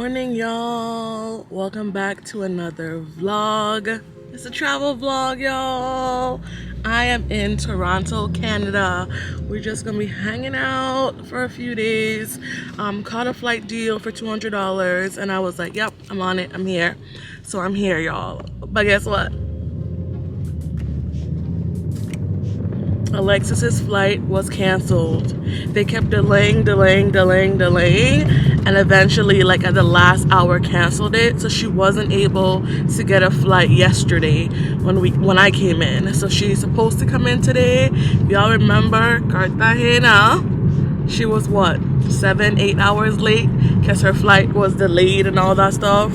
morning, y'all. Welcome back to another vlog. It's a travel vlog, y'all. I am in Toronto, Canada. We're just gonna be hanging out for a few days. Caught a flight deal for $200 and I was like, yep, I'm on it, I'm here. So I'm here, y'all. But guess what? Alexis's flight was canceled. They kept delaying, and eventually, like at the last hour, canceled it. So she wasn't able to get a flight yesterday when I came in. So she's supposed to come in today. If y'all remember, Cartagena, she was what, 7-8 hours late because her flight was delayed and all that stuff.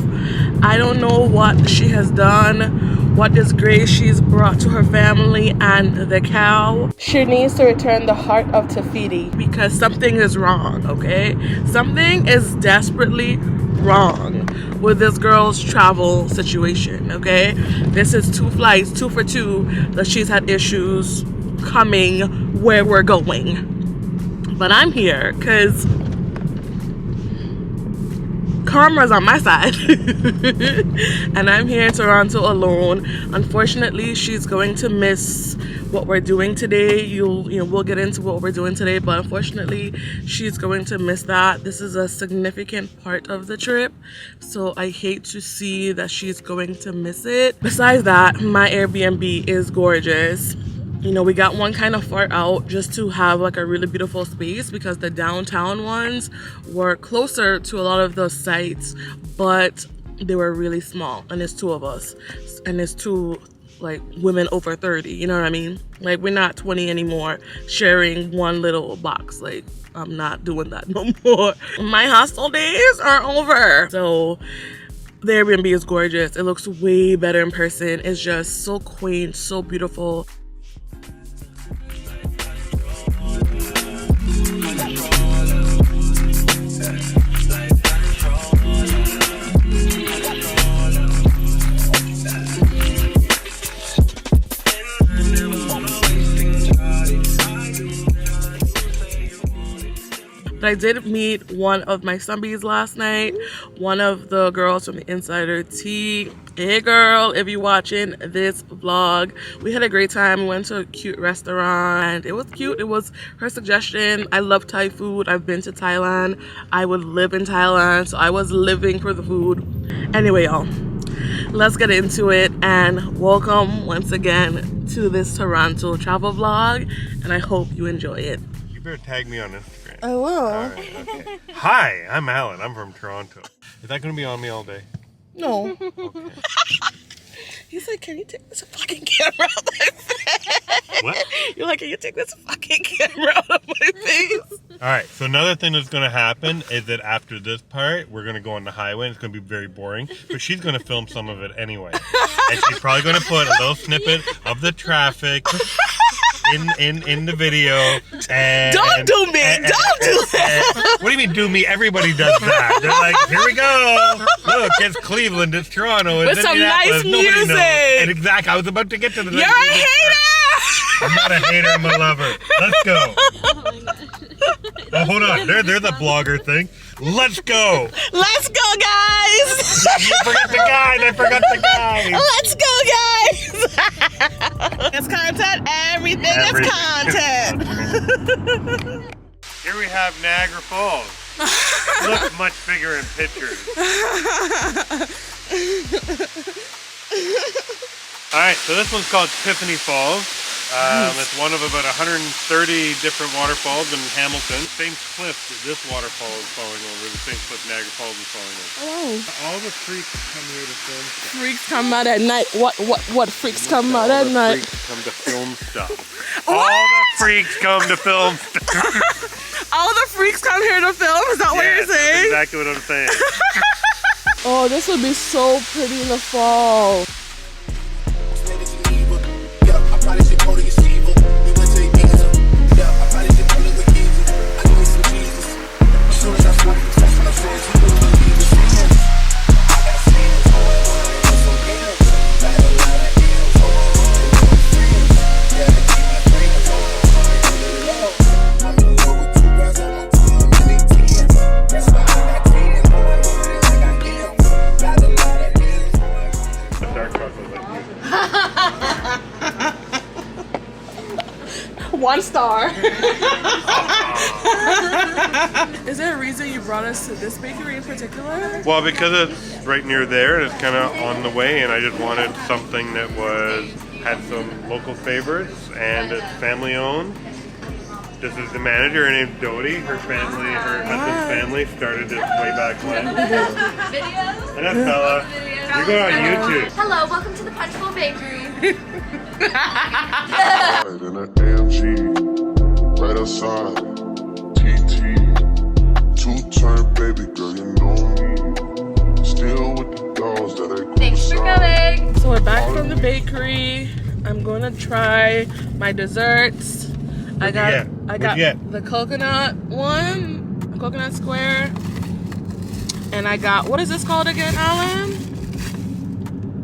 I don't know what she has done, what disgrace she's brought to her family and the cow. She needs to return the heart of Tafiti because something is wrong, okay? Something is desperately wrong with this girl's travel situation, okay? This is 2 flights, 2 for 2, that she's had issues coming where we're going. But I'm here because karma's on my side. And I'm here in Toronto alone. Unfortunately, she's going to miss what we're doing today. We'll get into what we're doing today, but unfortunately she's going to miss that. This is a significant part of the trip, so I hate to see that she's going to miss it. Besides that, my Airbnb is gorgeous. We got one kind of far out just to have like a really beautiful space because the downtown ones were closer to a lot of the sites, but they were really small, and it's 2 of us and it's 2 like women over 30, you know what I mean? Like, we're not 20 anymore sharing one little box. Like, I'm not doing that no more. My hostel days are over. So the Airbnb is gorgeous. It looks way better in person. It's just so quaint, so beautiful. But I did meet one of my subbies last night, one of the girls from the Insider Tea. Hey girl, if you're watching this vlog, we had a great time. We went to a cute restaurant and it was cute. It was her suggestion. I love Thai food. I've been to Thailand. I would live in Thailand, so I was living for the food. Anyway, y'all, let's get into it, and welcome once again to this Toronto travel vlog, and I hope you enjoy it. You better tag me on Instagram. I will. All right, okay. Hi, I'm Alan. I'm from Toronto. Is that going to be on me all day? No. Okay. He's like, can you take this fucking camera out of my face? What? You're like, can you take this fucking camera out of my face? All right, so another thing that's going to happen is that after this part, we're going to go on the highway, and it's going to be very boring, but she's going to film some of it anyway. And she's probably going to put a little snippet of the traffic in the video. And, don't do me! Don't do that! What do you mean do me? Everybody does that. They're like, here we go. Look, it's Cleveland, it's Toronto, it's with some nice Nobody music. knows. And exactly, I was about to get to the You're a hater! I'm not a hater, I'm a lover. Let's go. Oh, hold on. There's a blogger thing. Let's go. Let's go, guys. I forgot the guys. Let's go, guys. It's content. Everything is content. Here we have Niagara Falls. Looks much bigger in pictures. Alright, so this one's called Tiffany Falls. It's one of about 130 different waterfalls in Hamilton. Same cliff that this waterfall is falling over, the same cliff Niagara Falls is falling over. Oh. All the freaks come here to film stuff. Freaks come out at night. What freaks come out at night? Freaks come to film stuff. All the freaks come to film stuff. All the freaks come here to film? Is that what you're saying? That's exactly what I'm saying. Oh, this would be so pretty in the fall. 1 star. Is there a reason you brought us to this bakery in particular? Well, because it's right near there and it's kind of on the way, and I just wanted something that had some local favorites, and it's family owned. This is the manager, her name's Dodie. Her husband's family started this way back when. Videos? And that fella, you're going on YouTube. Hello, welcome to the Punchbowl Bakery. In an AMG, right outside, TT, 2-turn baby girl, you know me. Still with the dolls that I grew Thanks for coming. So we're back from the bakery. I'm going to try my desserts. I got the coconut one, coconut square, and I got, what is this called again, Alan?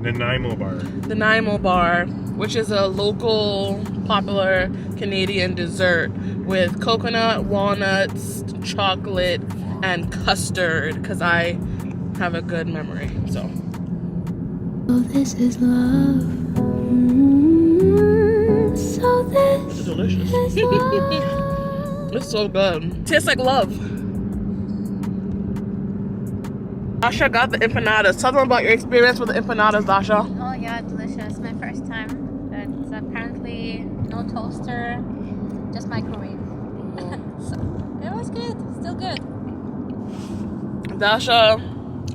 The Nanaimo bar. The Nanaimo bar, which is a local, popular Canadian dessert with coconut, walnuts, chocolate, and custard, because I have a good memory, so. Oh, this is love. So this It's delicious. is love. It's so good. Tastes like love. Dasha got the empanadas. Tell them about your experience with the empanadas, Dasha. Oh yeah, delicious. My first time. It's apparently no toaster, just microwave. So it was good. Still good. Dasha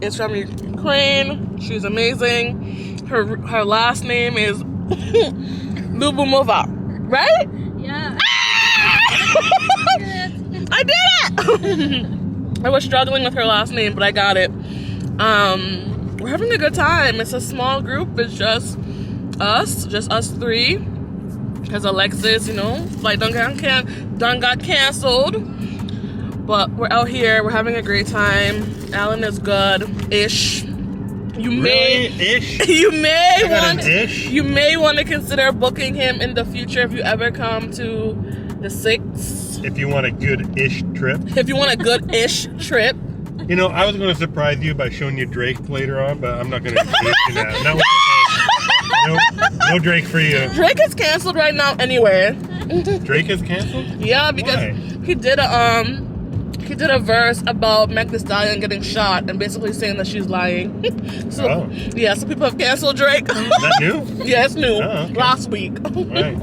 is from Ukraine. She's amazing. Her last name is Lubumova, right? Yeah. I did it! I was struggling with her last name, but I got it. We're having a good time. It's a small group. It's just us 3. Because Alexis, flight done got canceled. But we're out here. We're having a great time. Alan is good-ish. You may want to consider booking him in the future if you ever come to the 6. If you want a good-ish trip. If you want a good-ish trip. I was going to surprise you by showing you Drake later on, but I'm not going to do that. Not with no Drake for you. Drake is canceled right now anyway. Drake is canceled? Yeah, because Why? he did a verse about Meg Thee Stallion getting shot and basically saying that she's lying. So people have canceled Drake. Is that new? Yeah, it's new. Oh, okay. Last week. Right.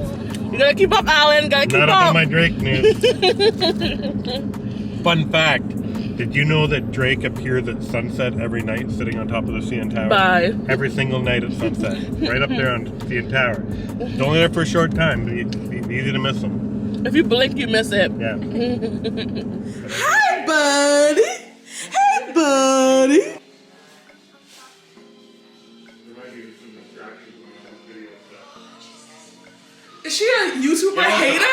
You gotta keep up, Alan. Gotta keep Not up. up on my Drake news. Fun fact. Did you know that Drake appears at sunset every night sitting on top of the CN Tower? Bye. Every single night at sunset. Right up there on CN Tower. It's only there for a short time, but it's easy to miss him. If you blink, you miss it. Yeah. Hi, buddy. Hey, buddy. Is she a YouTuber hater?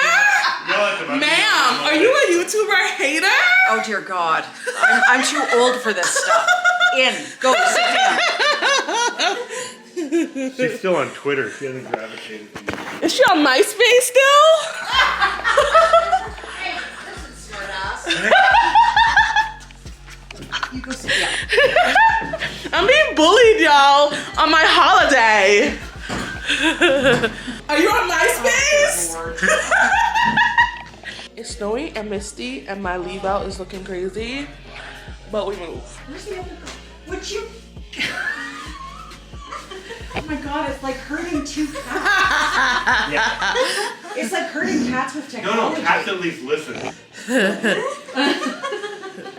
Ma'am, are you a YouTuber hater? Oh dear God, I'm too old for this stuff. Go, sit down. She's still on Twitter. She hasn't gravitated to you. Is she on MySpace still? Hey, listen, smartass. You go sit down. I'm being bullied, y'all, on my holiday. Are you on MySpace? It's snowy and misty, and my leave out is looking crazy, but we move. Where's the other girl? Would you? Oh my God, it's like herding 2 cats. Yeah. It's like herding cats with technology. No, cats at least listen.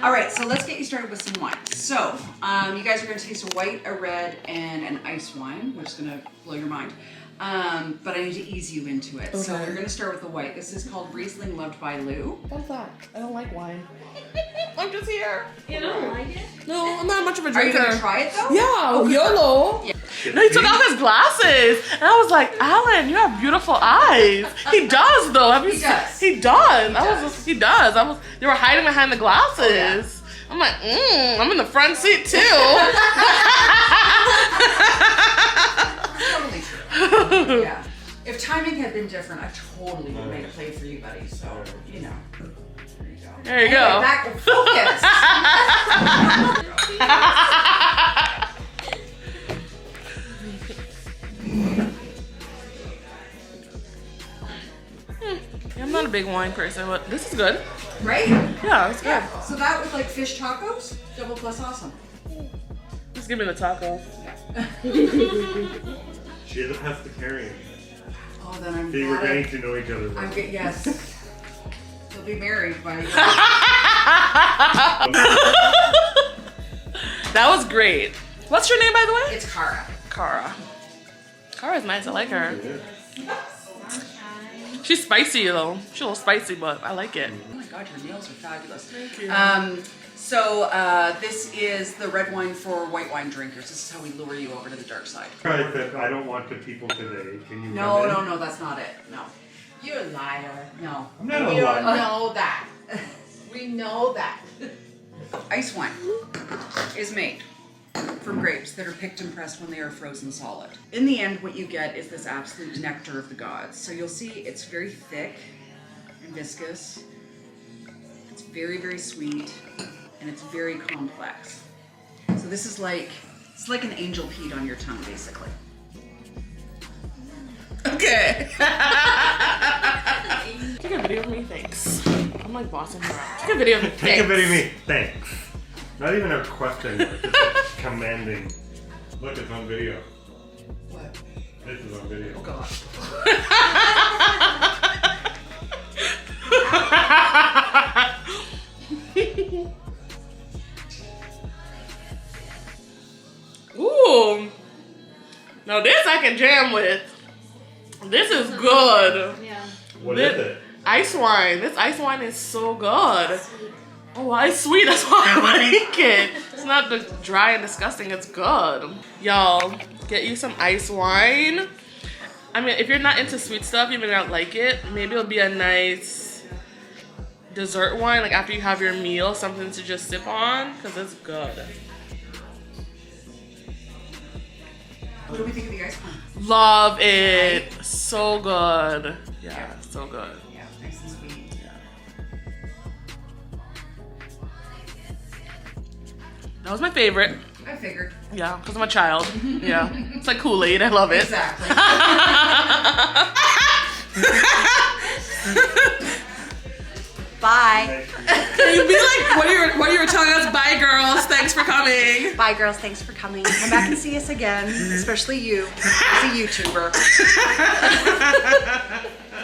All right, so let's get you started with some wine. So, you guys are gonna taste a white, a red, and an ice wine, which is gonna blow your mind. But I need to ease you into it. Okay. So we're gonna start with the white. This is called Riesling Loved by Lou. What's that? I don't like wine. I'm just here. You don't like it? No, I'm not much of a Are drinker. you gonna try it though? Yeah, YOLO. Yeah. No, he took off his glasses, and I was like, Alan, you have beautiful eyes. He does, though. Have you He seen? does. He does. He does. They were hiding behind the glasses. Oh, yeah. I'm like, I'm in the front seat too. Totally true. Yeah. If timing had been different, I totally would have made a play for you, buddy. So, There you go. There you go. Back and focus. Yeah, I'm not a big wine person, but this is good. Right? Yeah, it's good. Yeah. So that with like fish tacos, double plus awesome. Just give me the taco. She is a pescatarian. Oh, then I'm See, we're glad getting to know each other. I'm good, yes. We'll be married by That was great. What's your name, by the way? It's Cara. Cara. Cara's nice. I like her. She's spicy though. She's a little spicy, but I like it. Oh my god, your nails are fabulous. Thank you. So this is the red wine for white wine drinkers. This is how we lure you over to the dark side. Right, but I don't want the people today. Can you? No, no, no, that's not it. No. You're a liar. No. I'm not a We liar. know that. We know that. Ice wine is made from grapes that are picked and pressed when they are frozen solid. In the end, what you get is this absolute nectar of the gods. So you'll see it's very thick and viscous. It's very, very sweet, and it's very complex. So this is like, it's like an angel peat on your tongue, basically. Okay. Take a video of me, thanks. I'm like bossing her around. Take a video of me, Take a video of me. Thanks. Not even a question, just commanding. Look, it's on video. What? This is on video. Oh god. Ooh. Now this I can jam with. This is good. Yeah. What is it? Ice wine. This ice wine is so good. Oh, well, it's sweet. That's why I like it. It's not the dry and disgusting. It's good. Y'all, get you some ice wine. I mean, if you're not into sweet stuff, you may not like it. Maybe it'll be a nice dessert wine, like after you have your meal, something to just sip on, because it's good. What do we think of the ice wine? Love it. So good. Yeah, so good. Yeah, nice and sweet. That was my favorite. I figured. Yeah, because I'm a child. Yeah. It's like Kool-Aid. I love it. Exactly. Bye. Can you be like what you were telling us? Bye, girls. Thanks for coming. Bye, girls. Thanks for coming. Come back and see us again, especially you, as a YouTuber.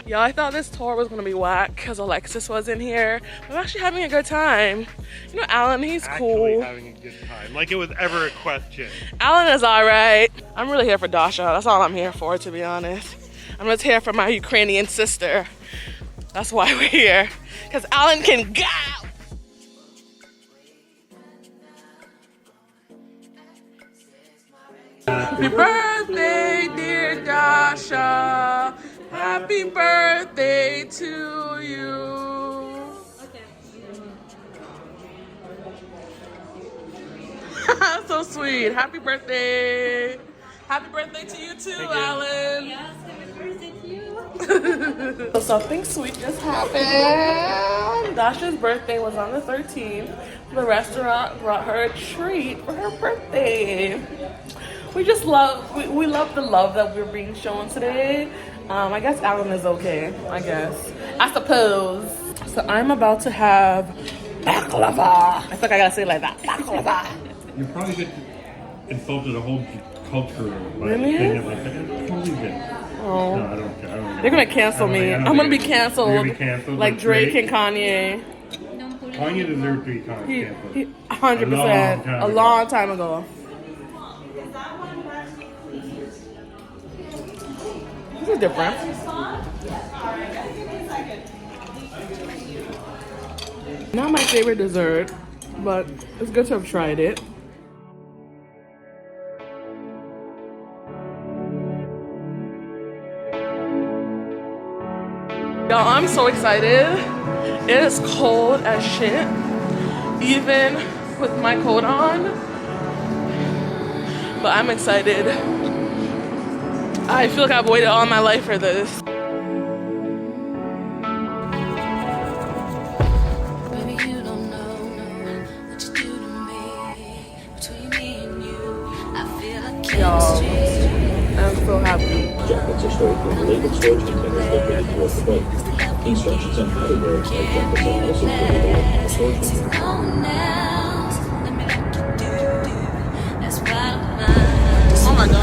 Yeah, I thought this tour was gonna be whack because Alexis was in here. I'm actually having a good time. You know, Alan, he's cool. Having a good time. Like it was ever a question. Alan is all right. I'm really here for Dasha. That's all I'm here for, to be honest. I'm just here for my Ukrainian sister. That's why we're here. Because Alan can go. Happy birthday, dear Dasha. Happy birthday to you. So sweet. Happy birthday. Happy birthday to you too, Alan. Yes, happy birthday to you. So something sweet just happened. Dasha's birthday was on the 13th. The restaurant brought her a treat for her birthday. We just love, we love the love that we're being shown today. I guess Alan is okay, I guess. I suppose. So I'm about to have baklava. I feel like I gotta say it like that. Baklava. You probably get insulted a whole culture. Really? Totally good. Oh. No, I don't care. They're gonna cancel me. I'm gonna be canceled. You're gonna be canceled like Drake and Kanye. Kanye deserved to be canceled. 100%. A long time ago. This is different. Not my favorite dessert, but it's good to have tried it. Y'all, I'm so excited. It is cold as shit, even with my coat on. But I'm excited. I feel like I've waited all my life for this. Baby, you don't know what you do to me. Between me and you, I feel like Y'all, chemistry. I'm so happy. Jackets are stored from illegal storage containers located towards the boat. Instructions on how to wear life jackets are also available on the storage room. Oh my god.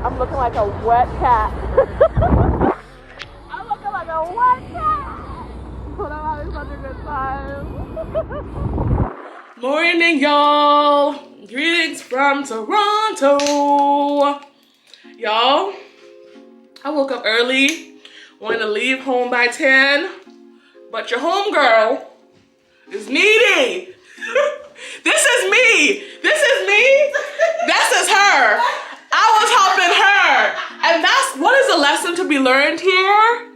I'm looking like a wet cat. I'm looking like a wet cat. But I'm having such a good time. Morning, y'all. Greetings from Toronto. Y'all, I woke up early, wanted to leave home by 10, but your homegirl is needy. This is me. This is me. This is her. I was helping her. And that's what is the lesson to be learned here?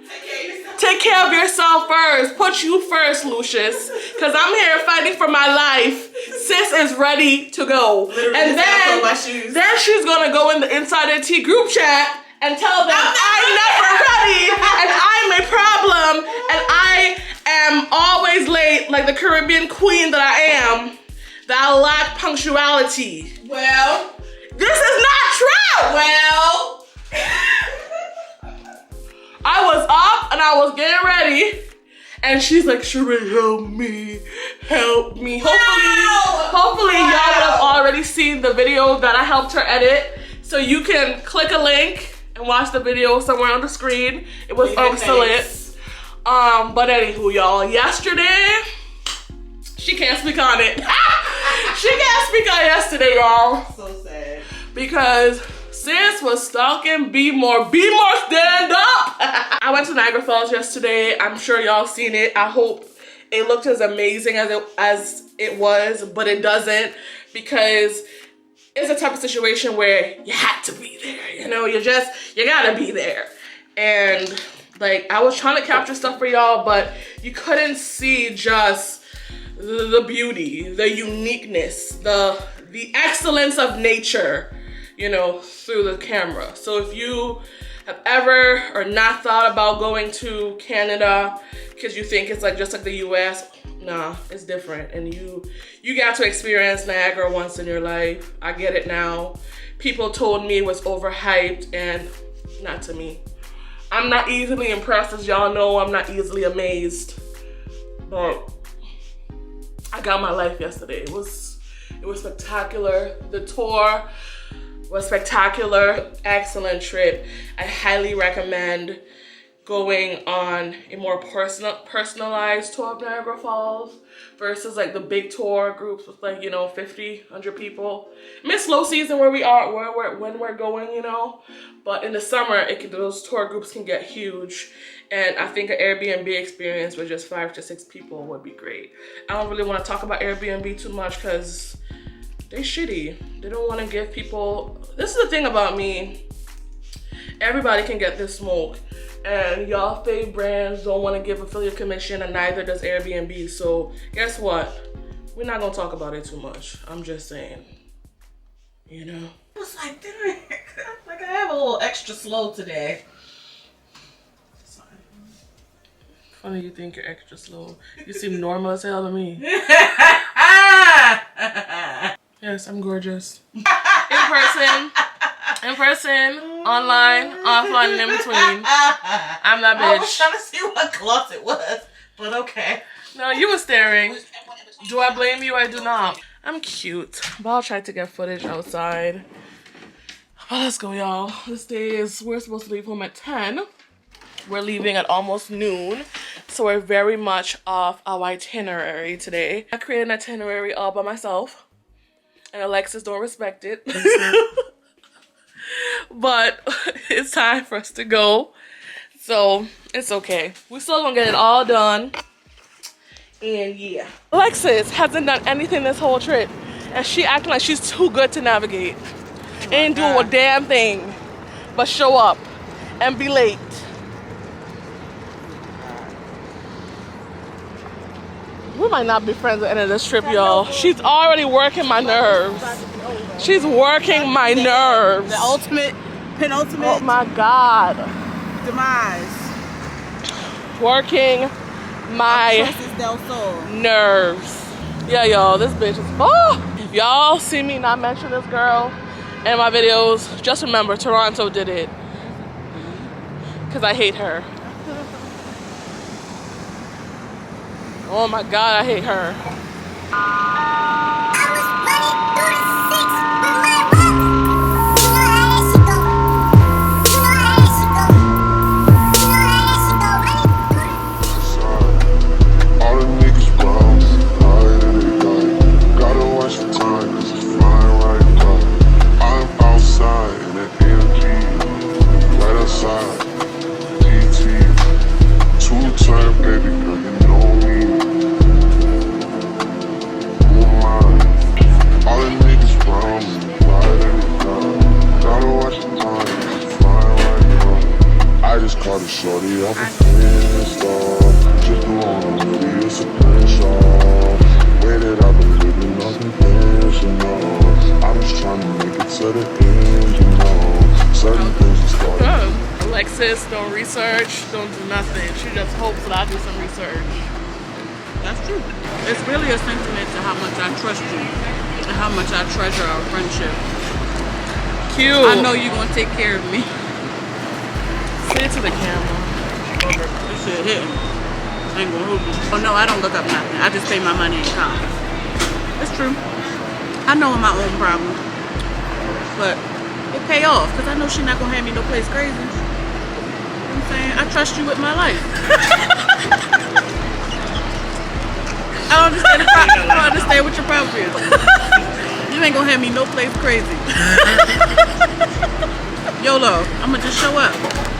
Take care of yourself first. Put you first, Lucius. Because I'm here fighting for my life. Sis is ready to go. And then she's going to go in the Insider Tea group chat and tell them I'm never ready and I'm a problem and I am always late like the Caribbean queen that I am. That I lack punctuality. Well, this is not true. Well, I was up and I was getting ready and she's like, SheRea, help me, help me. Hopefully y'all would have already seen the video that I helped her edit. So you can click a link and watch the video somewhere on the screen. It was excellent. But anywho, y'all, yesterday, she can't speak on it. She can't speak on yesterday, y'all. So sad. Because sis was stalking Be More stand up. I went to Niagara Falls yesterday. I'm sure y'all seen it. I hope it looked as amazing as it was, but it doesn't, because it's a type of situation where you had to be there. You know, you gotta be there. And like, I was trying to capture stuff for y'all, but you couldn't see just the beauty, the uniqueness, the excellence of nature, you know, through the camera. So if you have ever or not thought about going to Canada because you think it's like just like the US, nah, it's different. And you got to experience Niagara once in your life. I get it now. People told me it was overhyped, and not to me. I'm not easily impressed, as y'all know. I'm not easily amazed, but I got my life yesterday. It was spectacular. The tour was spectacular. Excellent trip. I highly recommend going on a more personalized tour of Niagara Falls versus like the big tour groups with like, you know, 50, 100 people. Miss low season where we are, when we're going, you know. But in the summer, those tour groups can get huge. And I think an Airbnb experience with just 5 to 6 people would be great. I don't really want to talk about Airbnb too much because they shitty. They don't want to give people... This is the thing about me. Everybody can get this smoke. And y'all fave brands don't want to give affiliate commission, and neither does Airbnb. So guess what? We're not going to talk about it too much. I'm just saying. You know? I was like, like I have a little extra slow today. Funny you think you're extra slow. You seem normal as hell to me. Yes, I'm gorgeous. In person, online, offline, and in between. I'm that bitch. I was trying to see what gloss it was, but okay. No, you were staring. Do I blame you? I do not. I'm cute, but I'll try to get footage outside. Well, let's go, y'all. This day is, we're supposed to leave home at 10. We're leaving at almost noon, so we're very much off our itinerary today. I created an itinerary all by myself, and Alexis don't respect it. But it's time for us to go, so it's okay. We're still gonna get it all done, and yeah. Alexis hasn't done anything this whole trip, and she acting like she's too good to navigate. Ain't do a damn thing but show up and be late. We might not be friends at the end of this trip, y'all. She's already working my nerves. She's working my nerves. The penultimate Oh my God. demise. Working my DelSol. nerves. Yeah, y'all, this bitch is, oh! If y'all see me not mention this girl in my videos, just remember Toronto did it. Because I hate her. Oh my God, I hate her. All the niggas brown, higher than they got. Gotta watch the time, cause it's flying right by. I'm outside in that AMG, right outside. TT, two-time baby girl, you know me. All the niggas brown, higher than they got. Gotta watch the time, cause it's flying right by. I just caught a shorty off a Insta. Just do on a movie, it's a crenshaw. Way that I've been living unconventional. I'm just trying to make it to the end, you know. Certain things are starting. Alexis don't research, don't do nothing. She just hopes that I do some research. That's true. It's really a sentiment to how much I trust you and how much I treasure our friendship. Cute. I know you're gonna take care of me. Say it to the camera. This shit hitting. I ain't gonna hold you. Oh no, I don't look up nothing. I just pay my money and come. It's true. I know I'm my own problem, but it pay off because I know she's not gonna have me no place crazy. You know what I'm saying? I trust you with my life. I don't understand what your problem is. You ain't gonna have me no place crazy. YOLO, I'ma just show up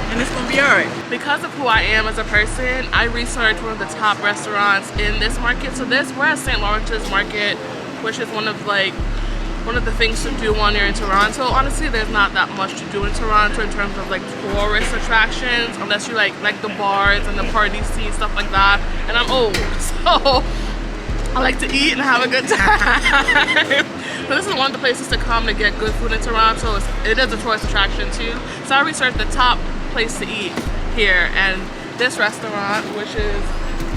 and it's gonna be alright. Because of who I am as a person, I researched one of the top restaurants in this market. So we're at St. Lawrence's Market, which is one of the things to do when you're in Toronto. Honestly, there's not that much to do in Toronto in terms of like tourist attractions, unless you like the bars and the party scene, stuff like that. And I'm old, so I like to eat and have a good time. So this is one of the places to come to get good food in Toronto. It is a tourist attraction too. So I researched the top place to eat here, and this restaurant, which is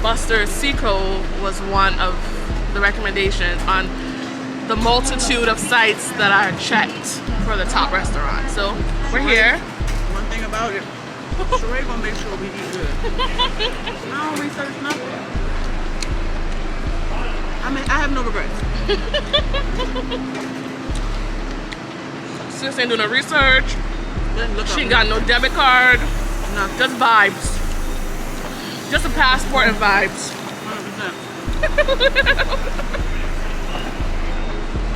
Buster's Sea Cove, was one of the recommendations on the multitude of sites that are checked for the top restaurant. So we're here. One thing about it, SheRea gonna make sure we eat good. I don't research nothing. I have no regrets. Sis ain't doing no research. She ain't got no debit card. No. Just vibes. Just a passport and vibes.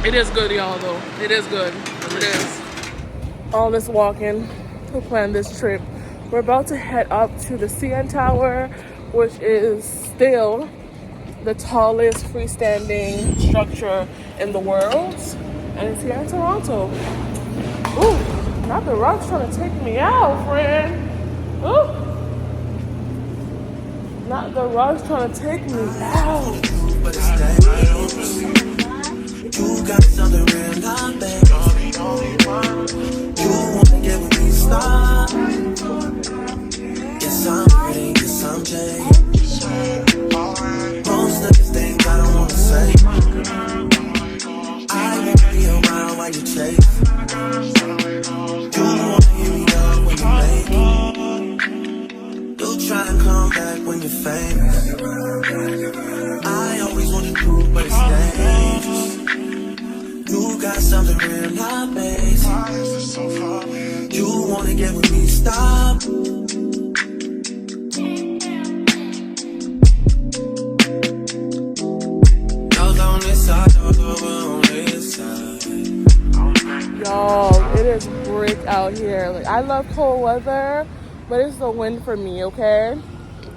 100%. It is good, y'all, though. It is good. It is. All this walking to plan this trip. We're about to head up to the CN Tower, which is still the tallest freestanding structure in the world. And it's here in Toronto. Ooh, not the rocks trying to take me out, friend. Ooh. Not the rocks trying to take me out. You got something real, I'm back. why you chase. You wanna hear me up when you make it. You try to come back when you're famous. I always want to prove, but it's dangerous. You got something real, not basic. You wanna get with me, stop. Y'all, it is brick out here. Like, I love cold weather, but it's the wind for me, okay?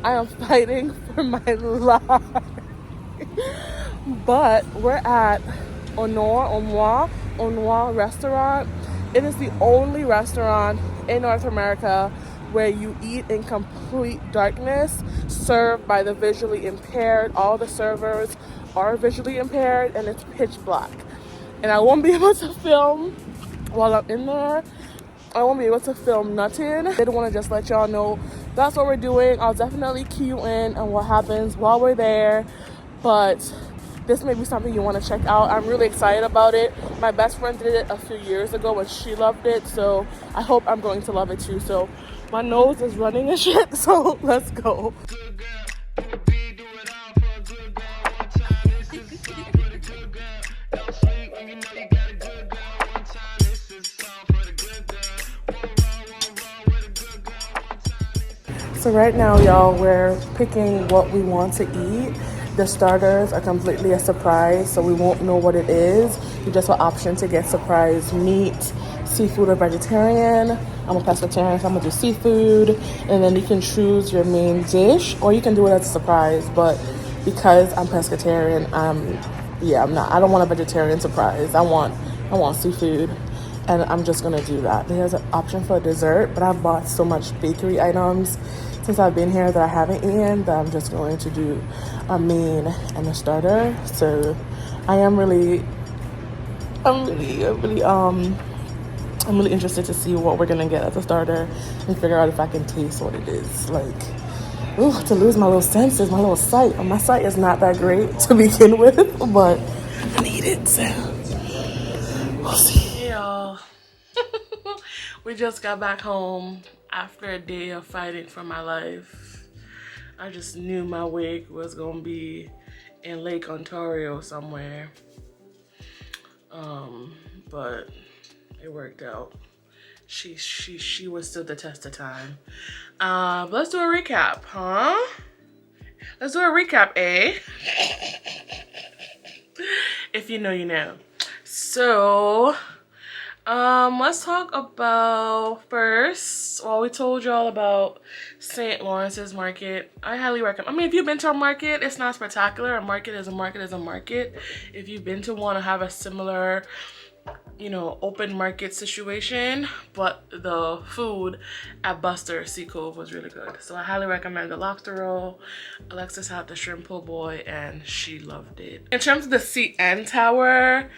I am fighting for my life. But we're at Honor restaurant. It is the only restaurant in North America where you eat in complete darkness, served by the visually impaired. All the servers are visually impaired, and it's pitch black. And I won't be able to film while I'm in there. I won't be able to film nothing. I did want to just let y'all know that's what we're doing. I'll definitely key you in on what happens while we're there. But this may be something you want to check out. I'm really excited about it. My best friend did it a few years ago and she loved it. So I hope I'm going to love it too. So my nose is running and shit. So let's go. So right now, y'all, we're picking what we want to eat. The starters are completely a surprise, so we won't know what it is. You just have an option to get surprise meat, seafood, or vegetarian. I'm a pescatarian, so I'm gonna do seafood. And then you can choose your main dish, or you can do it as a surprise. But because I'm pescatarian, I'm not. I don't want a vegetarian surprise. I want seafood. And I'm just gonna do that. There's an option for a dessert, but I've bought so much bakery items since I've been here that I haven't eaten that I'm just going to do a main and a starter. So I'm really interested to see what we're gonna get as a starter and figure out if I can taste what it is. Like, ooh, to lose my little senses, my little sight. My sight is not that great to begin with, but I need it, so we'll see. Hey y'all. We just got back home after a day of fighting for my life. I just knew my wig was gonna be in Lake Ontario somewhere. But it worked out. She withstood the test of time. Let's do a recap, huh? Let's do a recap, eh? If you know, you know. So, let's talk about first. Well, we told y'all about St. Lawrence's Market. I highly recommend. I mean, if you've been to a market, it's not spectacular. A market is a market is a market. If you've been to one or have a similar, open market situation, but the food at Buster Sea Cove was really good. So I highly recommend the lobster roll. Alexis had the shrimp po' boy and she loved it. In terms of the CN Tower,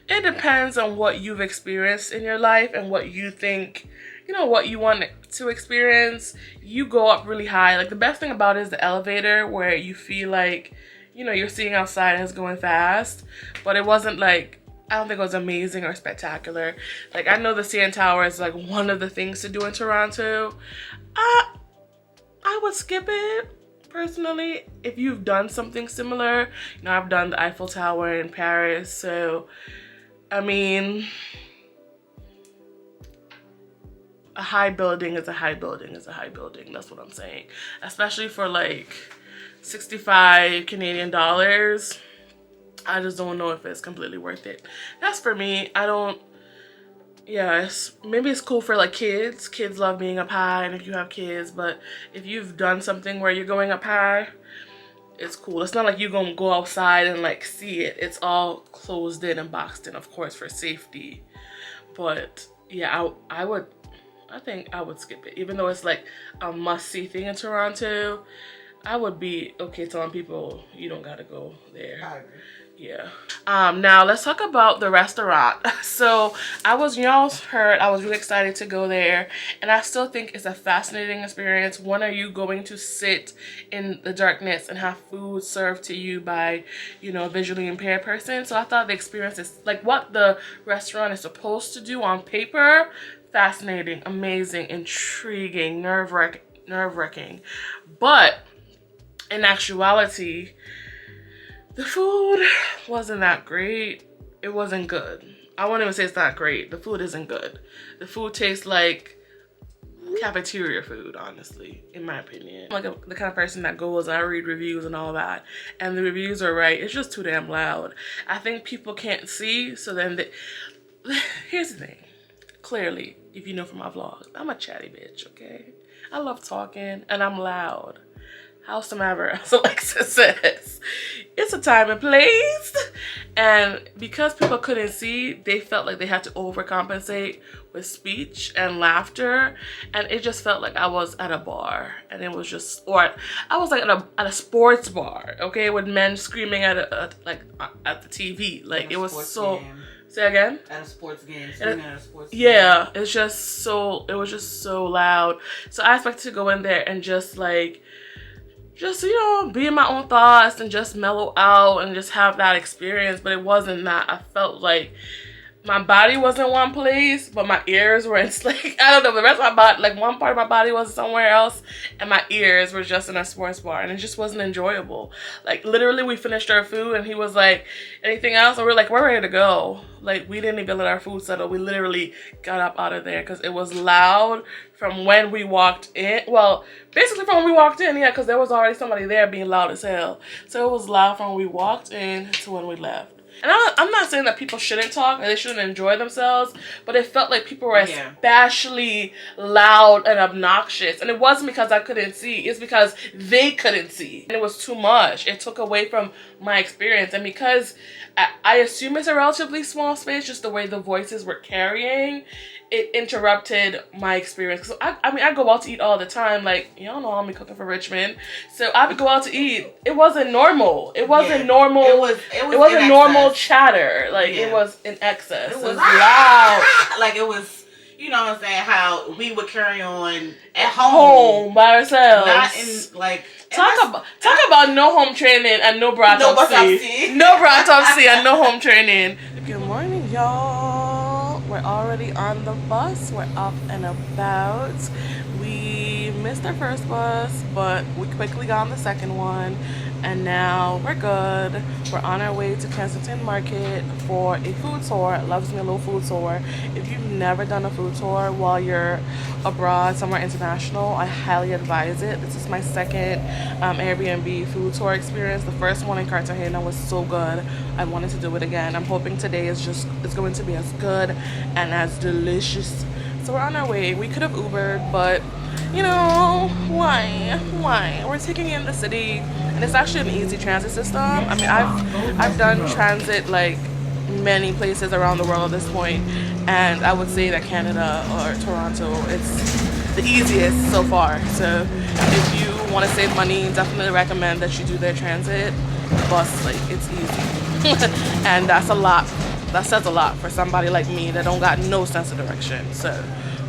it depends on what you've experienced in your life and what you think, what you want to experience. You go up really high. Like, the best thing about it is the elevator, where you feel like, you're seeing outside and it's going fast. But it wasn't like, I don't think it was amazing or spectacular. Like, I know the CN Tower is like one of the things to do in Toronto. I would skip it. Personally, if you've done something similar, I've done the Eiffel Tower in Paris, so I mean, a high building is a high building is a high building. That's what I'm saying. Especially for like 65 Canadian dollars. I just don't know if it's completely worth it. That's for me. Maybe it's cool for like kids. Kids love being up high, and if you have kids, but if you've done something where you're going up high, it's cool. It's not like you're gonna go outside and like see it. It's all closed in and boxed in, of course, for safety. But yeah, I think I would skip it. Even though it's like a must-see thing in Toronto, I would be okay telling people you don't gotta go there. Yeah. Now let's talk about the restaurant. So I was Yall's hurt. I was really excited to go there, and I still think it's a fascinating experience. When are you going to sit in the darkness and have food served to you by, you know, a visually impaired person? So I thought the experience is like what the restaurant is supposed to do on paper. Fascinating, amazing, intriguing, nerve-wracking. But in actuality, the food wasn't that great. It wasn't good. I won't even say it's not great. The food isn't good. The food tastes like cafeteria food, honestly, in my opinion. I'm like the kind of person that goes, I read reviews and all that, and the reviews are right. It's just too damn loud. I think people can't see, so then here's the thing. Clearly, if you know from my vlogs, I'm a chatty bitch, okay? I love talking, and I'm loud. Howsoever, as Alexa says, it's a time and place. And because people couldn't see, they felt like they had to overcompensate with speech and laughter. And it just felt like I was at a bar. And it was just, or I was like at a sports bar, okay? With men screaming at the TV. Like it was so... Game. Say again? At a sports game. At a sports yeah, game. It was just so loud. So I expected to go in there and just like, you know, be in my own thoughts and just mellow out and just have that experience. But it wasn't that. I felt like my body was in one place, but my ears were in, like, I don't know, the rest of my body, like one part of my body was somewhere else, and my ears were just in a sports bar, and it just wasn't enjoyable. Like, literally, we finished our food, and he was like, anything else? And we were like, we're ready to go. Like, we didn't even let our food settle. We literally got up out of there, because it was loud from when we walked in. Well, basically from when we walked in, yeah, because there was already somebody there being loud as hell. So it was loud from when we walked in to when we left. And I'm not saying that people shouldn't talk and they shouldn't enjoy themselves, but it felt like people were especially loud and obnoxious. And it wasn't because I couldn't see. It's because they couldn't see. And it was too much. It took away from my experience. And because I assume it's a relatively small space, just the way the voices were carrying, it interrupted my experience. Cause I mean, I go out to eat all the time. Like, y'all know I'm cooking for Richmond. So I would go out to eat. It wasn't normal. It wasn't normal. It wasn't normal chatter. Like, it was in excess. It was loud. Like, it was, you know what I'm saying, how we would carry on at home by ourselves. Not in, like... Talk about no home training and no bra autopsy. No bra autopsy and no home training. Good morning, y'all. We're already on the bus. We're up and about. We missed our first bus, but we quickly got on the second one. And now we're good. We're on our way to Kensington Market for a food tour. Loves me a little food tour. If you've never done a food tour while you're abroad, somewhere international, I highly advise it. This is my second Airbnb food tour experience. The first one in Cartagena was so good. I wanted to do it again. I'm hoping today is going to be as good and as delicious. So we're on our way. We could have Ubered, but you know, why? We're taking in the city, and it's actually an easy transit system. I mean, I've done transit like many places around the world at this point, and I would say that Canada or Toronto, it's the easiest so far. So if you want to save money, definitely recommend that you do their transit bus. Like, it's easy. And that's a lot. That says a lot for somebody like me that don't got no sense of direction. So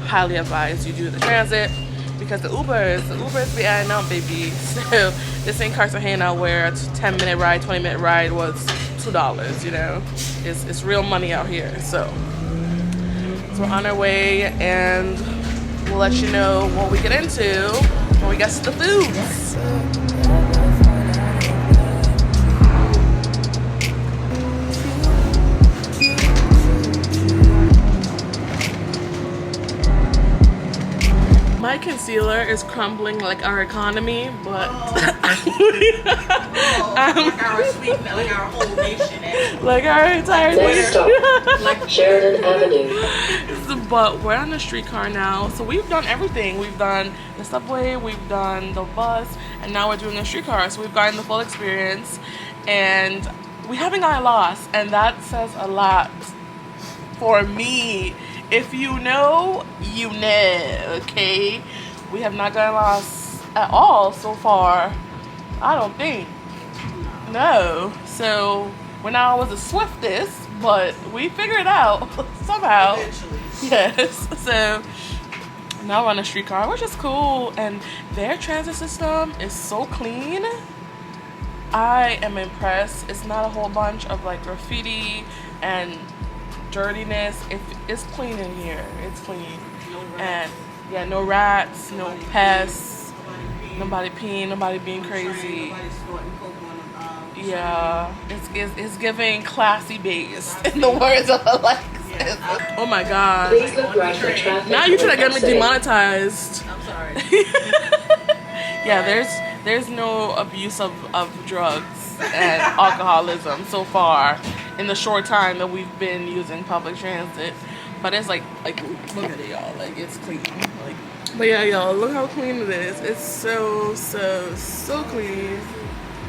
highly advise you do the transit, because the Ubers be adding up, baby. So this ain't Cartagena where a 10-minute ride, 20-minute ride was $2, you know. It's real money out here. So we're on our way, and we'll let you know what we get into when we get to the foods. My concealer is crumbling like our economy, but like our whole nation, like our entire Next stop, like Sheridan Avenue. But we're on the streetcar now, so we've done everything. We've done the subway, we've done the bus, and now we're doing the streetcar. So we've gotten the full experience, and we haven't gotten lost, and that says a lot for me. If you know, you know, okay? We have not gotten lost at all so far. I don't think. No. So We're not always the swiftest, but we figure it out somehow. Eventually. Yes. So now we're on a streetcar, which is cool, and their transit system is so clean. I am impressed. It's not a whole bunch of like graffiti and dirtiness. It's clean in here. It's clean. And yeah, no rats, no pests, nobody peeing, nobody being crazy. Yeah, it's giving classy based in the words of Alexis. Oh my god. Please look right for traffic. Now you're trying to get me demonetized. I'm sorry. Yeah, there's no abuse of drugs and alcoholism so far in the short time that we've been using public transit. But it's like look at it, y'all. Like, it's clean. Like, but yeah, y'all, look how clean it is. It's so clean.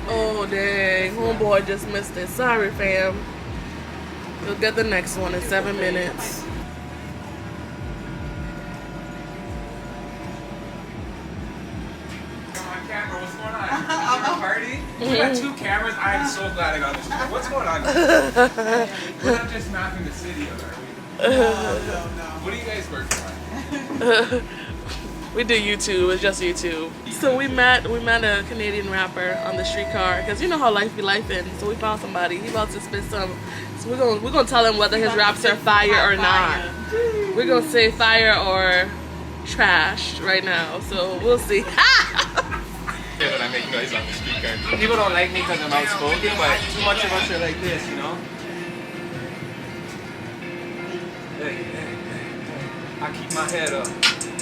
Oh dang, homeboy just missed it. Sorry, fam. You'll get the next one in 7 minutes. Camera, what's going on? Is your party? We got 2 cameras. I am so glad I got this one. What's going on? We're not just mapping the city, are we? No. What do you guys work for? We do YouTube. It's just YouTube. So we met a Canadian rapper on the streetcar because you know how life be lifing. So we found somebody. He about to spit some. So we're gonna tell him whether his raps are fire or not. We're gonna say fire or trash right now. So we'll see. Yeah, when I make noise on the streetcar. People don't like me because I'm outspoken, but too much of us are like this, you know? Hey. I keep my head up,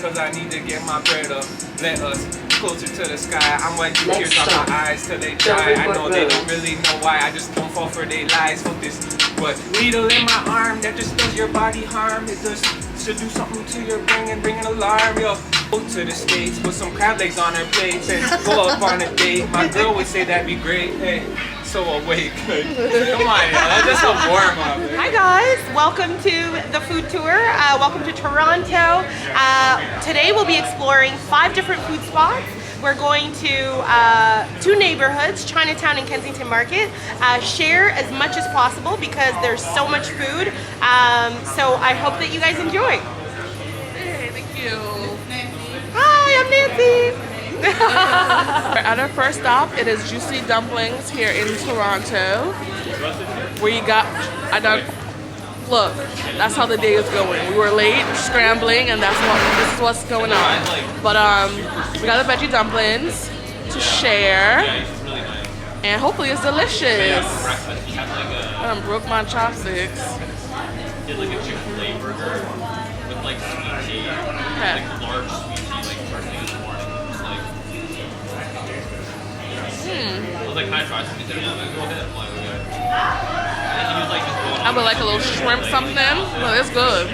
cause I need to get my bread up. Let us closer to the sky. I'm like you tears out my eyes till they dry. I know they don't really know why. I just don't fall for their lies. Fuck this. But needle in my arm that just does your body harm. It does should do something to your brain and bring an alarm. Yo, go to the States, put some crab legs on her plates and go up on a date. My girl would say that'd be great. Hey, so awake. Come on, that's just a warm up. Hi guys, welcome to the food tour. Welcome to Toronto. Today we'll be exploring 5 different food spots. We're going to 2 neighborhoods, Chinatown and Kensington Market. Share as much as possible because there's so much food. So I hope that you guys enjoy. Hey, thank you. Hi, I'm Nancy. At our first stop, it is Juicy Dumplings here in Toronto. Look, that's how the day is going. We were late, scrambling, and this is what's going on. But we got the veggie dumplings to share, and hopefully it's delicious. I broke my chopsticks. Did like a Chick-fil-A burger with like sweet tea, like large sweet tea, like first thing in the morning. I was like, can I try something? He said, yeah, go ahead. I'm like, okay. And he was like, just going on. I would like a little shrimp something. Well, it's good.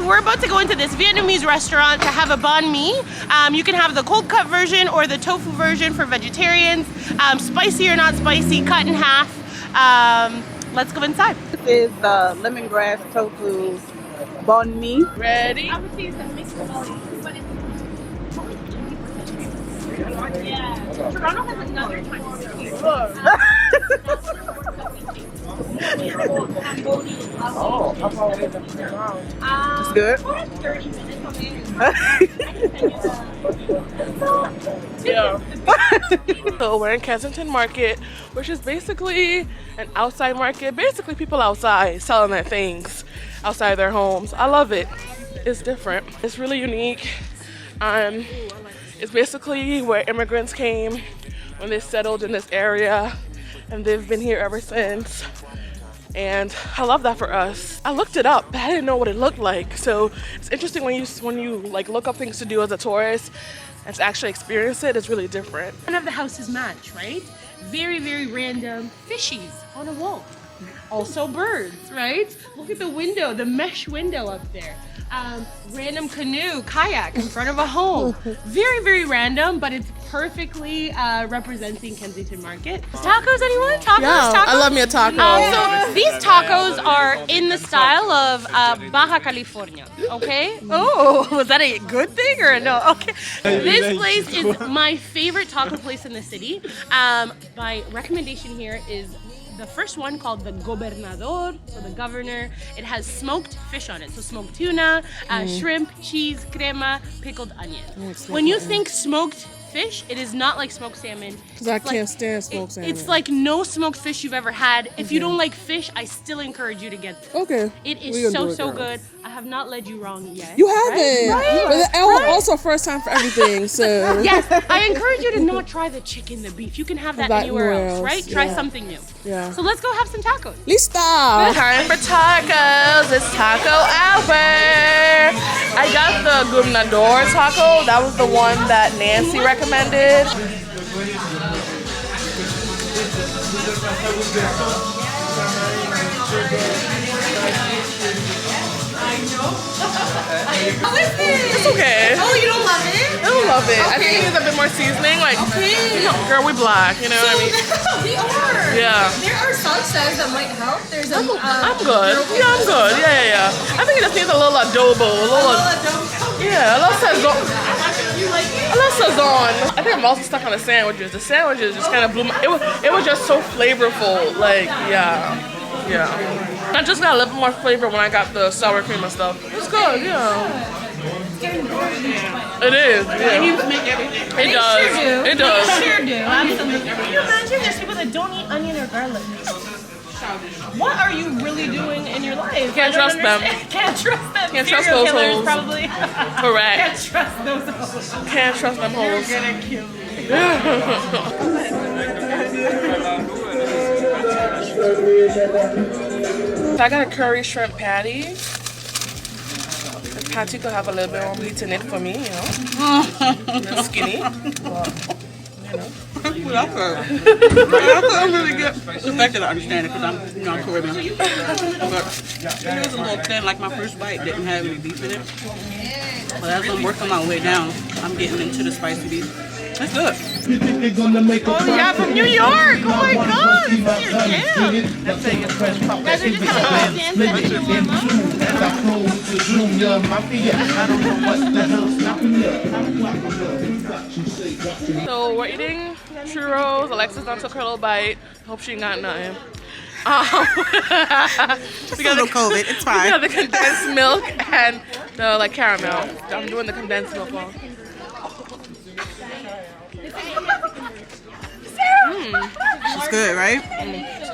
We're about to go into this Vietnamese restaurant to have a banh mi. You can have the cold cut version or the tofu version for vegetarians. Spicy or not spicy, cut in half. Let's go inside. This is the lemongrass tofu banh mi. Ready? Toronto has another time. It's good. Yeah. So we're in Kensington Market, which is basically an outside market. Basically people outside selling their things outside their homes. I love it. It's different. It's really unique. It's basically where immigrants came when they settled in this area, and they've been here ever since. And I love that for us. I looked it up, but I didn't know what it looked like. So it's interesting when you like look up things to do as a tourist and to actually experience it. It's really different. None of the houses match, right? Very, very random fishies on a wall. Also birds, right? Look at the window, the mesh window up there. Random canoe, kayak in front of a home. Very, very random, but it's perfectly representing Kensington Market. Tacos, anyone? Tacos? Yeah, Tacos? I love me a taco. So these tacos are in the style of Baja California, okay? Oh, was that a good thing or no? Okay. This place is my favorite taco place in the city. My recommendation here is the first one called the Gobernador, so the governor. It has smoked fish on it, so smoked tuna, shrimp, cheese, crema, pickled onion. When you think smoked fish, it is not like smoked salmon. Because I can't stand smoked salmon. It's like no smoked fish you've ever had. If you don't like fish, I still encourage you to get this. Okay. It is so good. I have not led you wrong yet. You haven't. Right? But also first time for everything, so. Yes, I encourage you to not try the chicken, the beef. You can have that anywhere else, right? Try something new. Yeah. So let's go have some tacos. Lista! Time for tacos. It's taco hour. I got the Gobernador taco. That was the one that Nancy recommended. How is it? It's okay. Oh, you don't love it? I don't love it. I think it needs a bit more seasoning. Like, girl, we black. You know what I mean? We are. Yeah. There are salsas that might help. There's a. I'm good. Yeah, I'm good. Yeah. I think it just needs a little adobo. A little yeah, a little sazon. A little sazon. I think I'm also stuck on the sandwiches. The sandwiches just kind of blew my. It was just so flavorful. Like, yeah. I just got a little more flavor when I got the sour cream and stuff. It's good, yeah. It is, yeah. It does. It does. They sure do. Absolutely. Can you imagine there's people that don't eat onion or garlic? What are you really doing in your life? Can't trust them. Can't trust them. Can't trust those hoes. Probably. Correct. Can't trust those hoes. Can't trust them hoes. You're gonna kill me. I got a curry shrimp patty. The patty could have a little bit more meat in it for me, you know. A little skinny. But, you know. I'm really good. The fact that I understand it because I'm Caribbean. But it was a little thin, like my first bite didn't have any beef in it. But as I'm working my way down, I'm getting into the spicy beef. That's good. Oh yeah, from New York! Oh my god! This is your jam! That's a fresh pop. Guys are just having a little dance to warm up. So we're eating churros. Alexis done took her little bite. Hope she ain't got nothing. Just a little COVID. It's fine. We got the condensed milk and the like caramel. I'm doing the condensed milk one. It's good, right?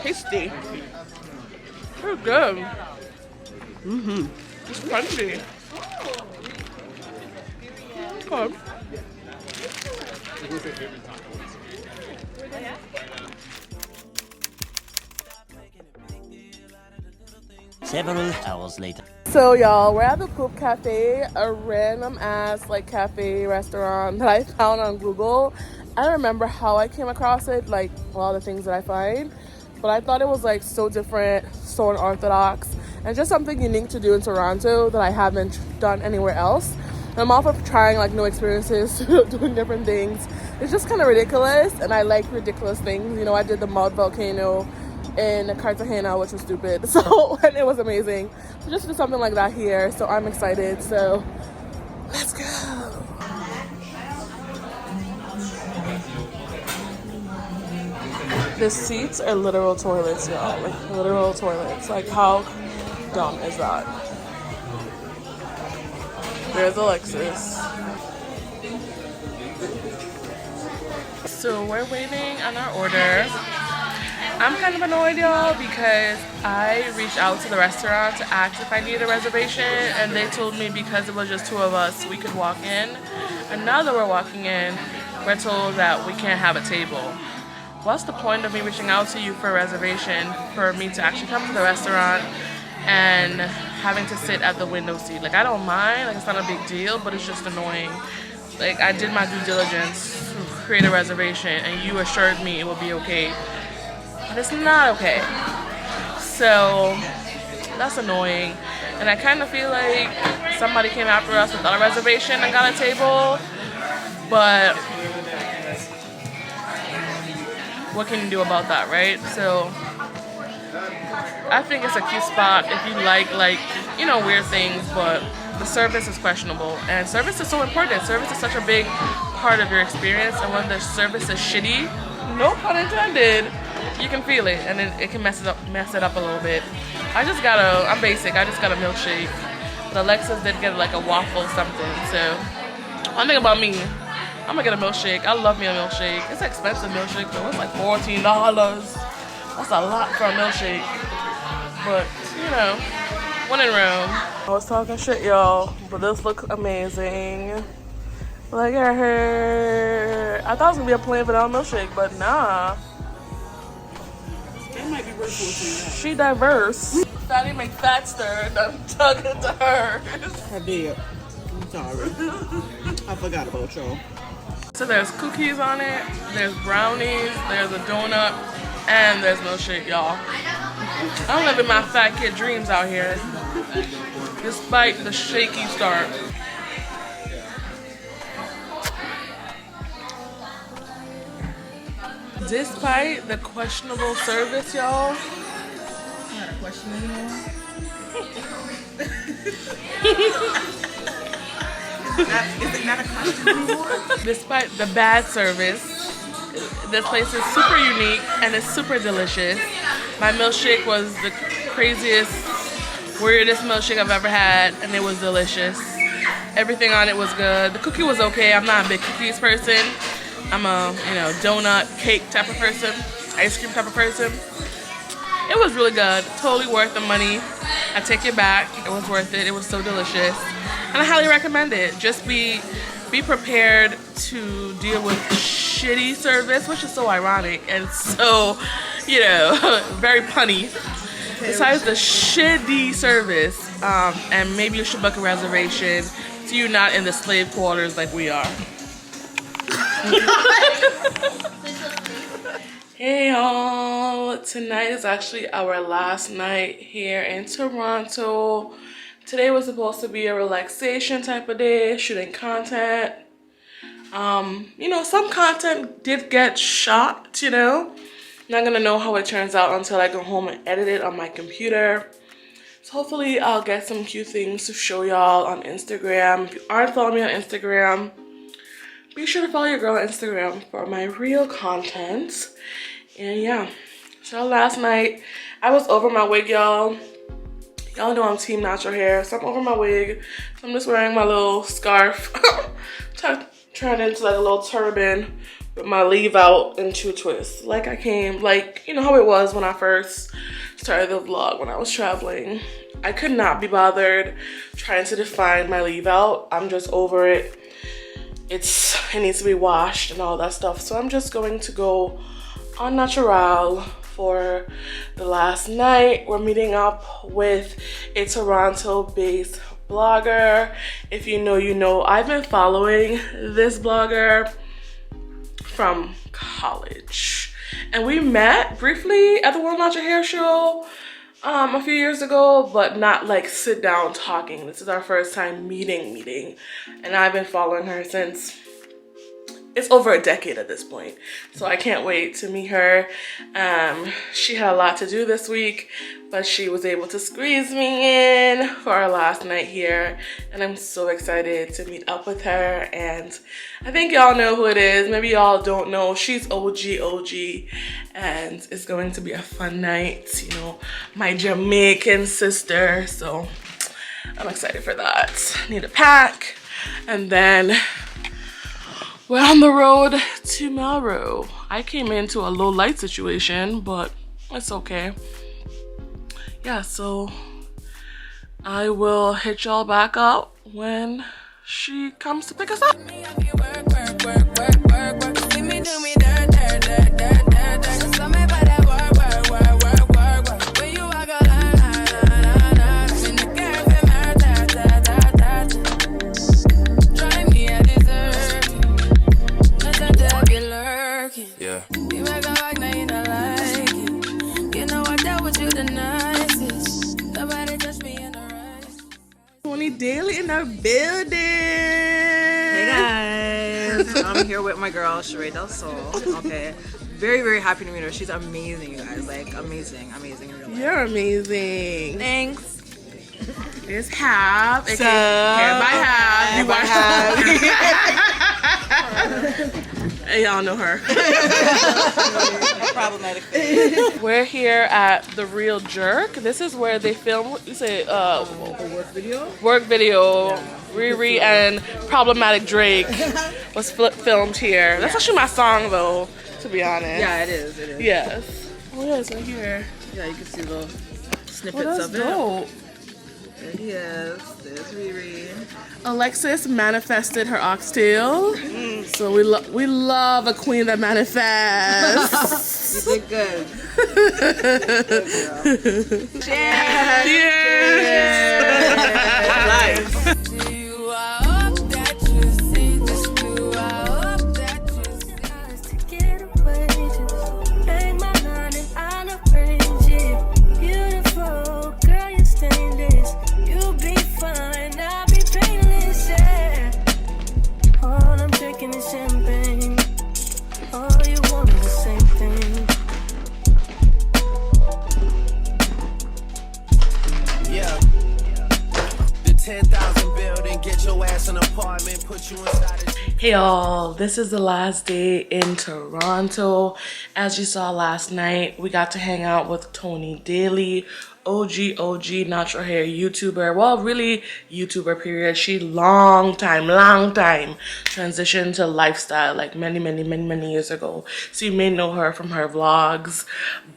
Tasty. Very good. Mm-hmm. It's crunchy. Good. Several hours later. So y'all, we're at the Poop Cafe, a random ass like cafe restaurant that I found on Google. I don't remember how I came across it, like a lot of the things that I find, but I thought it was like so different, so unorthodox, and just something unique to do in Toronto that I haven't done anywhere else. And I'm all for trying like new experiences, doing different things. It's just kind of ridiculous, and I like ridiculous things. You know, I did the mud volcano in Cartagena, which was stupid, so and it was amazing. So just do something like that here, so I'm excited. So let's go. The seats are literal toilets, y'all. Like literal toilets. Like how dumb is that? There's Alexis. So we're waiting on our order. I'm kind of annoyed, y'all, because I reached out to the restaurant to ask if I need a reservation, and they told me because it was just two of us, we could walk in. And now that we're walking in, we're told that we can't have a table. What's the point of me reaching out to you for a reservation for me to actually come to the restaurant and having to sit at the window seat? Like, I don't mind, like, it's not a big deal, but it's just annoying. Like, I did my due diligence to create a reservation, and you assured me it would be okay. But it's not okay. So that's annoying. And I kind of feel like somebody came after us without a reservation and got a table. But what can you do about that, right? So I think it's a cute spot if you like, you know, weird things, but the service is questionable. And service is so important. Service is such a big part of your experience, and when the service is shitty, no pun intended, you can feel it, and it can mess it up a little bit. I'm basic, I just got a milkshake. But Alexis did get like a waffle something, so one thing about me, I'm gonna get a milkshake. I love me a milkshake. It's an expensive milkshake though, it's like $14. That's a lot for a milkshake. But, you know, when in Rome. I was talking shit, y'all, but this looks amazing. Look at her. I thought it was gonna be a plain vanilla milkshake, but nah. That might be worth $14. She diverse. Fatty McFatster done dug into her. I did. I'm sorry. I forgot about y'all. So there's cookies on it, there's brownies, there's a donut, and there's milkshake, y'all. I'm living my fat kid dreams out here, despite the shaky start. Despite the questionable service, y'all. Not a question anymore. Is it not a question anymore? Despite the bad service, this place is super unique and it's super delicious. My milkshake was the craziest, weirdest milkshake I've ever had, and it was delicious. Everything on it was good. The cookie was okay. I'm not a big cookies person. I'm a, you know, donut, cake type of person, ice cream type of person. It was really good. Totally worth the money. I take it back. It was worth it. It was so delicious. And I highly recommend it. Just be prepared to deal with shitty service, which is so ironic and so, you know, very punny. Besides the shitty service, and maybe you should book a reservation so you're not in the slave quarters like we are. Hey y'all, tonight is actually our last night here in Toronto. Today was supposed to be a relaxation type of day, shooting content. You know, some content did get shot, you know. Not gonna know how it turns out until I go home and edit it on my computer. So hopefully I'll get some cute things to show y'all on Instagram. If you aren't following me on Instagram, be sure to follow your girl on Instagram for my real content. And yeah, so last night I was over my wig, y'all. Y'all know I'm team natural hair, so I'm over my wig. So I'm just wearing my little scarf, turned into like a little turban with my leave out and 2 twists. Like I came, like, you know how it was when I first started the vlog when I was traveling. I could not be bothered trying to define my leave out. I'm just over it. It needs to be washed and all that stuff. So I'm just going to go on natural for the last night. We're meeting up with a Toronto-based blogger. If you know, you know. I've been following this blogger from college. And we met briefly at the World Natural Hair Show a few years ago, but not like sit down talking. This is our first time meeting. And I've been following her since, it's over a decade at this point. So I can't wait to meet her. She had a lot to do this week, but she was able to squeeze me in for our last night here. And I'm so excited to meet up with her. And I think y'all know who it is. Maybe y'all don't know. She's OG. And it's going to be a fun night. You know, my Jamaican sister. So I'm excited for that. Need to pack. And then we're on the road to Melrose. I came into a low light situation, but it's okay. Yeah, so I will hit y'all back up when she comes to pick us up. Yeah. Toni Daley in our building. Hey guys, I'm here with my girl SheRea DelSol. Okay, very, very happy to meet her. She's amazing, you guys. Like, amazing in real life. You're amazing. Thanks. There's Half. So, Hair by Half. Hair You by Half. And y'all know her. Problematic. We're here at The Real Jerk. This is where they film, what you say, work video? Work video. Yeah. Riri and Problematic Drake was filmed here. That's actually my song though, to be honest. Yeah, it is. It is. Yes. Oh yeah, it's right here. Yeah, you can see the snippets of it. Dope. There he is. There's Riri. Alexis manifested her oxtail. So we love a queen that manifests. You did good. Cheers! Cheers! Life. Hey y'all, this is the last day in Toronto. As you saw last night, we got to hang out with Toni Daley, OG natural hair YouTuber. Well, really YouTuber period. She long time transitioned to lifestyle like many years ago. So you may know her from her vlogs.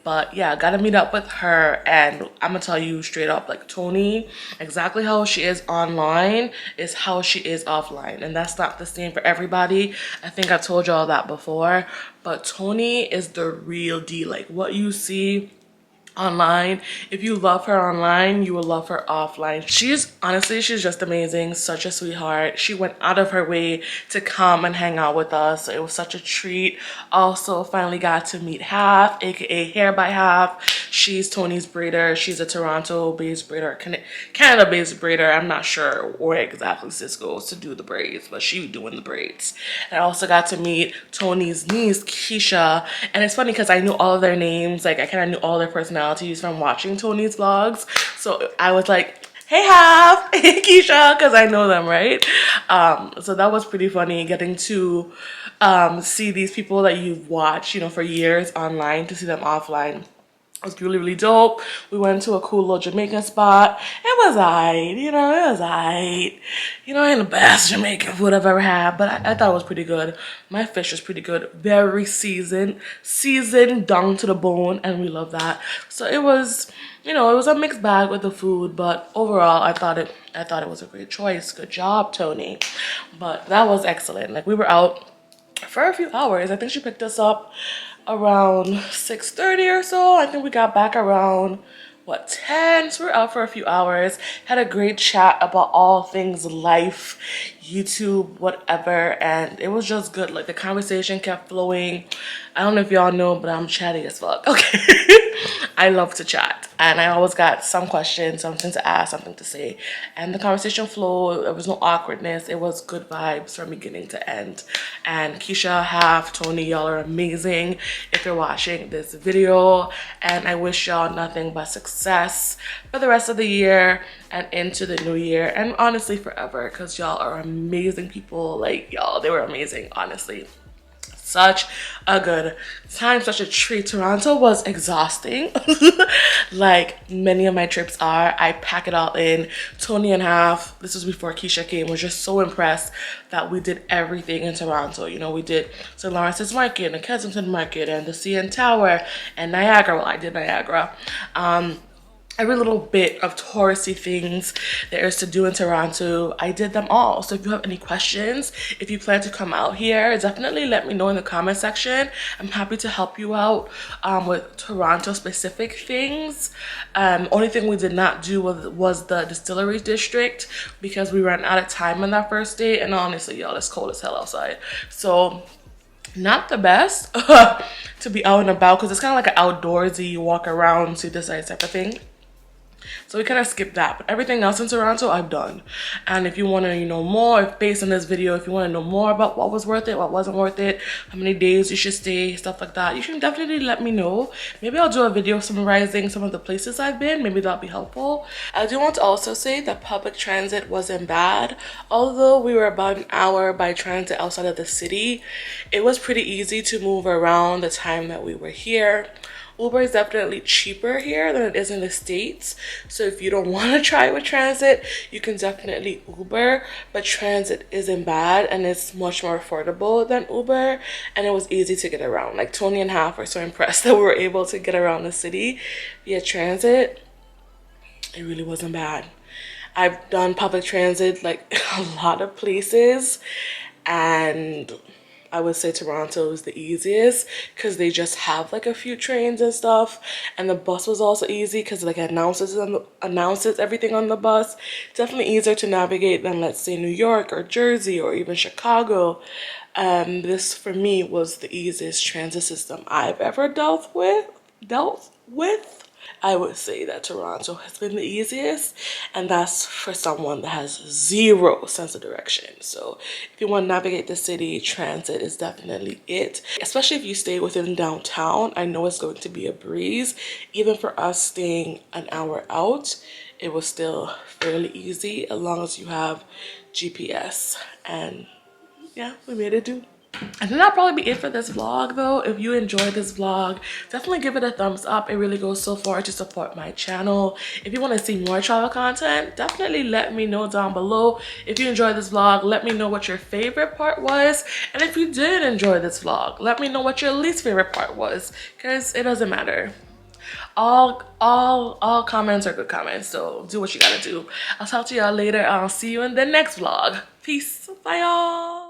But yeah, got to meet up with her, and I'm gonna tell you straight up, like Toni, exactly how she is online is how she is offline, and that's not the same for everybody. I think I told y'all that before, but Toni is the real deal. Like what you see online, if you love her online, you will love her offline. She's just amazing, such a sweetheart. She went out of her way to come and hang out with us. It was such a treat. Also finally got to meet Half, aka Hair by Half. She's Toni's braider. She's a Toronto-based braider, Canada-based braider. I'm not sure where exactly sis goes to do the braids, but she was doing the braids. And I also got to meet Toni's niece, Keisha. And it's funny because I knew all of their names. Like I kind of knew all their personalities from watching Toni's vlogs. So I was like, hey Half, hey Keisha, because I know them, right? So that was pretty funny getting to see these people that you've watched, you know, for years online, to see them offline. It was really dope. We went to a cool little Jamaican spot. It was aight, you know, it was aight. You know, ain't the best Jamaican food I've ever had, but I thought it was pretty good. My fish was pretty good, very seasoned down to the bone, and we love that. So it was, you know, it was a mixed bag with the food, but overall, I thought it was a great choice. Good job, Toni. But that was excellent. Like we were out for a few hours. I think she picked us up around 6:30 or so. I think we got back around what, 10? So we're out for a few hours, had a great chat about all things life, YouTube, whatever, and it was just good. Like the conversation kept flowing. I don't know if y'all know, but I'm chatty as fuck. Okay. I love to chat, and I always got some questions, something to ask, something to say, and the conversation flowed. There was no awkwardness. It was good vibes from beginning to end. And Keisha, Half, Toni, y'all are amazing if you're watching this video, and I wish y'all nothing but success for the rest of the year and into the new year, and honestly forever, because y'all are amazing people. Like y'all, they were amazing, honestly. Such a good time, such a treat. Toronto was exhausting like many of my trips are. I pack it all in. Toni and Half, this was before Keisha came, was just so impressed that we did everything in Toronto. You know, we did St. Lawrence's Market and the Kensington Market and the CN Tower and Niagara. Well, I did Niagara. Every little bit of touristy things there is to do in Toronto, I did them all. So if you have any questions, if you plan to come out here, definitely let me know in the comment section. I'm happy to help you out with Toronto specific things. Only thing we did not do was the distillery district because we ran out of time on that first day, and honestly y'all, it's cold as hell outside. So not the best to be out and about, because it's kind of like an outdoorsy, you walk around, see this type of thing. So we kind of skipped that, but everything else in Toronto I've done. And if you want to know more, if based on this video, if you want to know more about what was worth it, what wasn't worth it, how many days you should stay, stuff like that, you can definitely let me know. Maybe I'll do a video summarizing some of the places I've been. Maybe that'll be helpful. I do want to also say that public transit wasn't bad. Although we were about an hour by transit outside of the city, it was pretty easy to move around the time that we were here. Uber is definitely cheaper here than it is in the States. So if you don't want to try with transit, you can definitely Uber. But transit isn't bad and it's much more affordable than Uber. And it was easy to get around. Like Tony and Half were so impressed that we were able to get around the city via transit. It really wasn't bad. I've done public transit like a lot of places, and I would say Toronto is the easiest because they just have like a few trains and stuff, and the bus was also easy because like it announces everything on the bus. Definitely easier to navigate than, let's say, New York or Jersey or even Chicago. This for me was the easiest transit system I've ever dealt with. I would say that Toronto has been the easiest, and that's for someone that has zero sense of direction. So if you want to navigate the city, transit is definitely it, especially if you stay within downtown. I know it's going to be a breeze. Even for us staying an hour out, it was still fairly easy as long as you have GPS. And yeah, we made it do. And then that'll probably be it for this vlog though. If you enjoyed this vlog, definitely give it a thumbs up. It really goes so far to support my channel. If you want to see more travel content, definitely let me know down below. If you enjoyed this vlog, let me know what your favorite part was. And if you did enjoy this vlog, let me know what your least favorite part was, because it doesn't matter. All comments are good comments, so do what you gotta do. I'll talk to y'all later. I'll see you in the next vlog. Peace. Bye y'all.